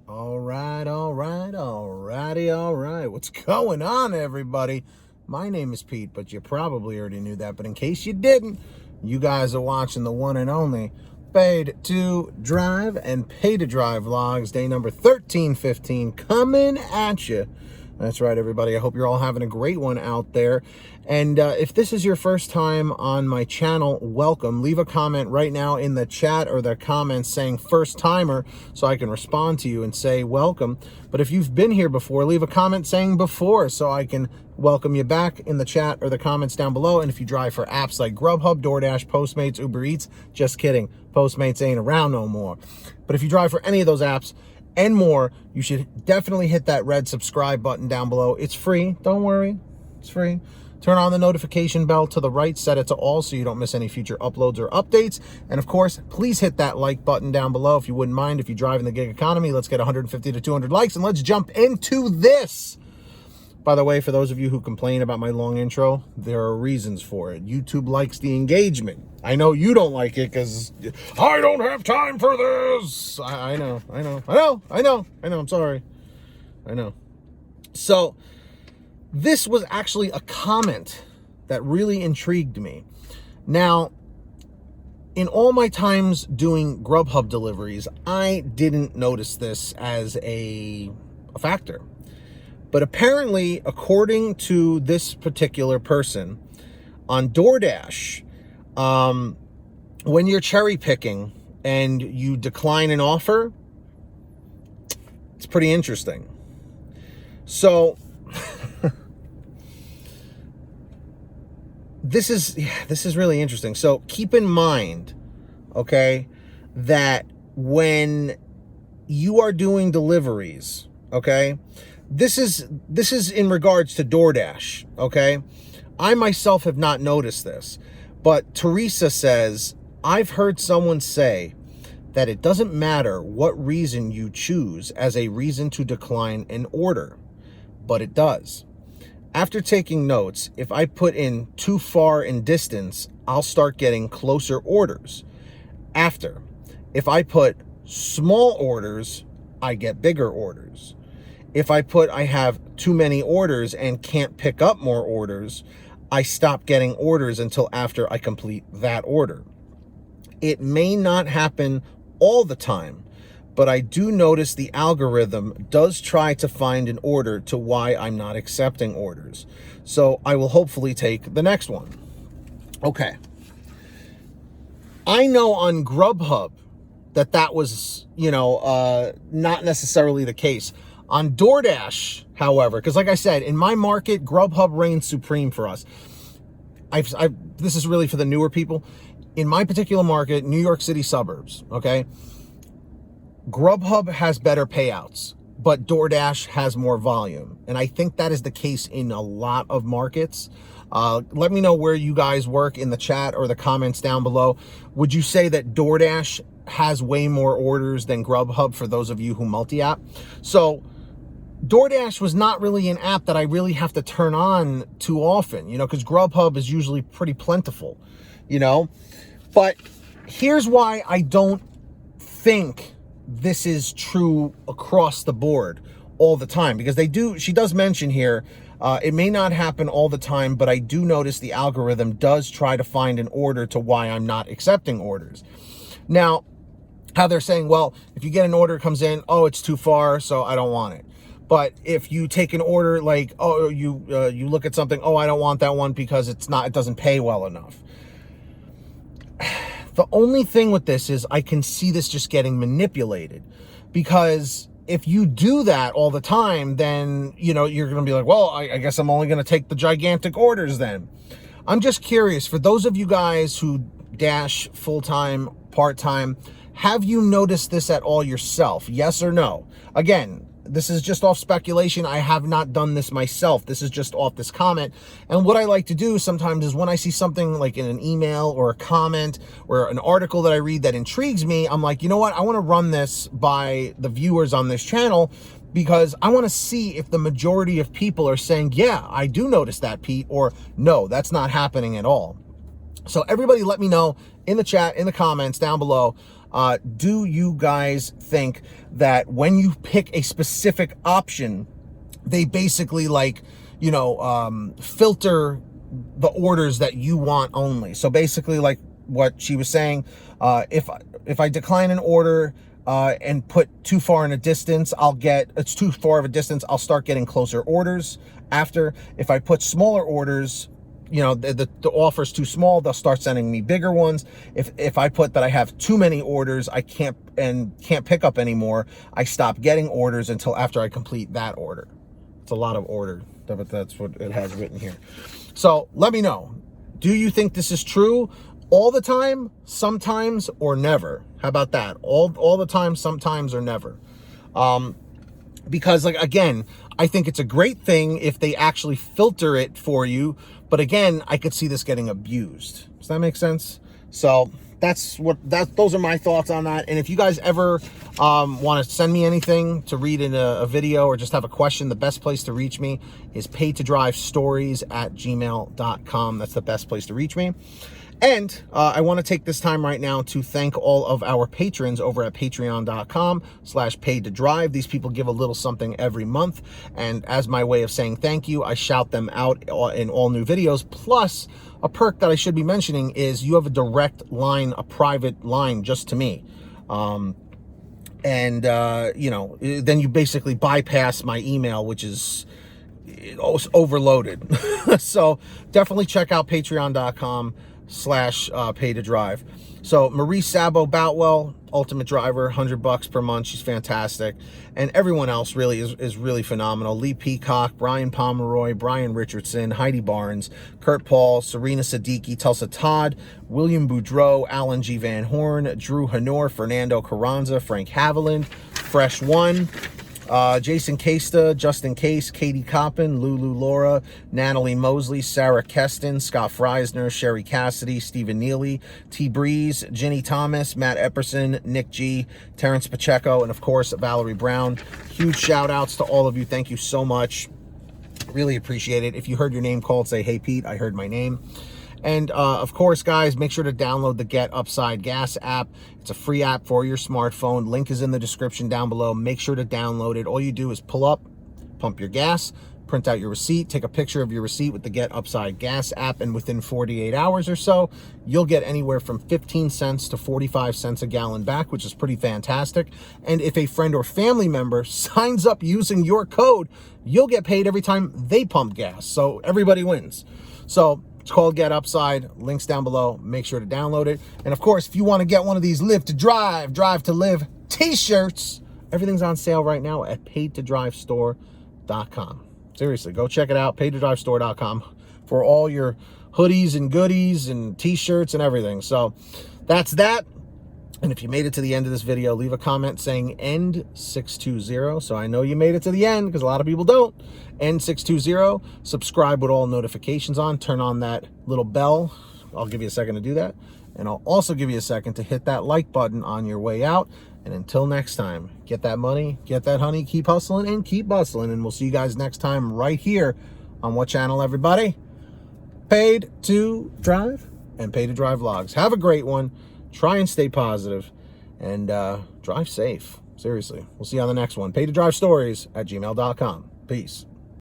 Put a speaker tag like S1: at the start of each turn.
S1: All right. What's going on, everybody? My name is Pete, but you probably already knew that. But in case you didn't, you guys are watching the one and only Paid to Drive and Pay to Drive Vlogs, day number 1315, coming at you. That's right, everybody. I hope you're all having a great one out there. And if this is your first time on my channel, welcome. Leave a comment right now in the chat or the comments saying first timer so I can respond to you and say welcome. But if you've been here before, leave a comment saying before so I can welcome you back in the chat or the comments down below. And if you drive for apps like GrubHub, DoorDash, Postmates, Uber Eats, just kidding. Postmates ain't around no more. But if you drive for any of those apps and more, you should definitely hit that red subscribe button down below. It's free. Don't worry. It's free. Turn on the notification bell to the right, set it to all so you don't miss any future uploads or updates. And of course, please hit that like button down below if you wouldn't mind. If you drive in the gig economy, let's get 150 to 200 likes and let's jump into this. By the way, for those of you who complain about my long intro, there are reasons for it. YouTube likes the engagement. I know you don't like it because I don't have time for this. I know. I'm sorry. I know. So this was actually a comment that really intrigued me. Now, in all my times doing GrubHub deliveries, I didn't notice this as a factor. But apparently, according to this particular person, on DoorDash, when you're cherry picking and you decline an offer, it's pretty interesting. So this is really interesting. So keep in mind, okay, that when you are doing deliveries, okay, this is in regards to DoorDash, okay? I myself have not noticed this, but Teresa says, I've heard someone say that it doesn't matter what reason you choose as a reason to decline an order, but it does. After taking notes, if I put in too far in distance, I'll start getting closer orders. After, if I put small orders, I get bigger orders. If I put I have too many orders and can't pick up more orders, I stop getting orders until after I complete that order. It may not happen all the time, but I do notice the algorithm does try to find an order to why I'm not accepting orders. So I will hopefully take the next one. Okay. I know on GrubHub that was, not necessarily the case. On DoorDash, however, because like I said, in my market, GrubHub reigns supreme for us. This is really for the newer people. In my particular market, New York City suburbs, okay, GrubHub has better payouts, but DoorDash has more volume. And I think that is the case in a lot of markets. Let me know where you guys work in the chat or the comments down below. Would you say that DoorDash has way more orders than GrubHub for those of you who multi-app? So DoorDash was not really an app that I really have to turn on too often, because GrubHub is usually pretty plentiful, But here's why I don't think this is true across the board all the time, because she does mention here, it may not happen all the time, but I do notice the algorithm does try to find an order to why I'm not accepting orders. Now, how they're saying, well, if you get an order, comes in, oh, it's too far, so I don't want it. But if you take an order like, oh, you look at something, oh, I don't want that one because it doesn't pay well enough. The only thing with this is I can see this just getting manipulated, because if you do that all the time, then, you're going to be like, well, I guess I'm only going to take the gigantic orders then. I'm just curious, for those of you guys who dash full-time, part-time, have you noticed this at all yourself? Yes or no? Again, this is just off speculation. I have not done this myself. This is just off this comment. And what I like to do sometimes is when I see something like in an email or a comment or an article that I read that intrigues me, I'm like, you know what? I want to run this by the viewers on this channel, because I want to see if the majority of people are saying, yeah, I do notice that, Pete, or no, that's not happening at all. So everybody let me know in the chat, in the comments down below, do you guys think that when you pick a specific option, they basically like, you know, filter the orders that you want only? So basically, like what she was saying, if I decline an order and put too far in a distance, it's too far of a distance, I'll start getting closer orders after. If I put smaller orders, you know, the offer's too small, they'll start sending me bigger ones. If I put that I have too many orders, I can't pick up anymore, I stop getting orders until after I complete that order. It's a lot of order, but that's what it has written here. So let me know. Do you think this is true all the time, sometimes, or never? How about that? All the time, sometimes, or never? Because, like, again, I think it's a great thing if they actually filter it for you. But again, I could see this getting abused. Does that make sense? So those are my thoughts on that. And if you guys ever want to send me anything to read in a video, or just have a question, the best place to reach me is paidtodrivestories@gmail.com. That's the best place to reach me. And I want to take this time right now to thank all of our patrons over at patreon.com/paidtodrive. These people give a little something every month. And as my way of saying thank you, I shout them out in all new videos. Plus, a perk that I should be mentioning is you have a direct line, a private line just to me. You know, then you basically bypass my email, which is overloaded. So definitely check out patreon.com/paidtodrive. So Marie Szabo Boutwell, ultimate driver, $100 per month. She's fantastic. And everyone else really is really phenomenal. Lee Peacock, Brian Pomeroy, Brian Richardson, Heidi Barnes, Kurt Paul, Serena Siddiqui, Tulsa Todd, William Boudreau, Alan G. Van Horn, Drew Hanor, Fernando Carranza, Frank Haviland, Fresh One, Jason Casta, Justin Case, Katie Coppin, Lulu Laura, Natalie Mosley, Sarah Keston, Scott Freisner, Sherry Cassidy, Stephen Neely, T. Breeze, Ginny Thomas, Matt Epperson, Nick G, Terrence Pacheco, and of course, Valerie Brown. Huge shout outs to all of you. Thank you so much. Really appreciate it. If you heard your name called, say, "Hey, Pete, I heard my name." And of course, guys, make sure to download the Get Upside Gas app. It's a free app for your smartphone. Link is in the description down below. Make sure to download it. All you do is pull up, pump your gas, print out your receipt, take a picture of your receipt with the Get Upside Gas app, and within 48 hours or so, you'll get anywhere from 15 cents to 45 cents a gallon back, which is pretty fantastic. And if a friend or family member signs up using your code, you'll get paid every time they pump gas. So everybody wins. So it's called Get Upside. Links down below. Make sure to download it. And of course, if you want to get one of these Live to Drive, Drive to Live t-shirts, everything's on sale right now at paidtodrivestore.com. Seriously, go check it out, paidtodrivestore.com, for all your hoodies and goodies and t-shirts and everything. So that's that. And if you made it to the end of this video, leave a comment saying end 620. So I know you made it to the end, because a lot of people don't. End 620. Subscribe with all notifications on. Turn on that little bell. I'll give you a second to do that. And I'll also give you a second to hit that like button on your way out. And until next time, get that money, get that honey, keep hustling and keep bustling. And we'll see you guys next time right here on what channel, everybody? Paid to Drive and Paid to Drive Vlogs. Have a great one. Try and stay positive, and drive safe. Seriously. We'll see you on the next one. PaidToDriveStories@gmail.com. Peace.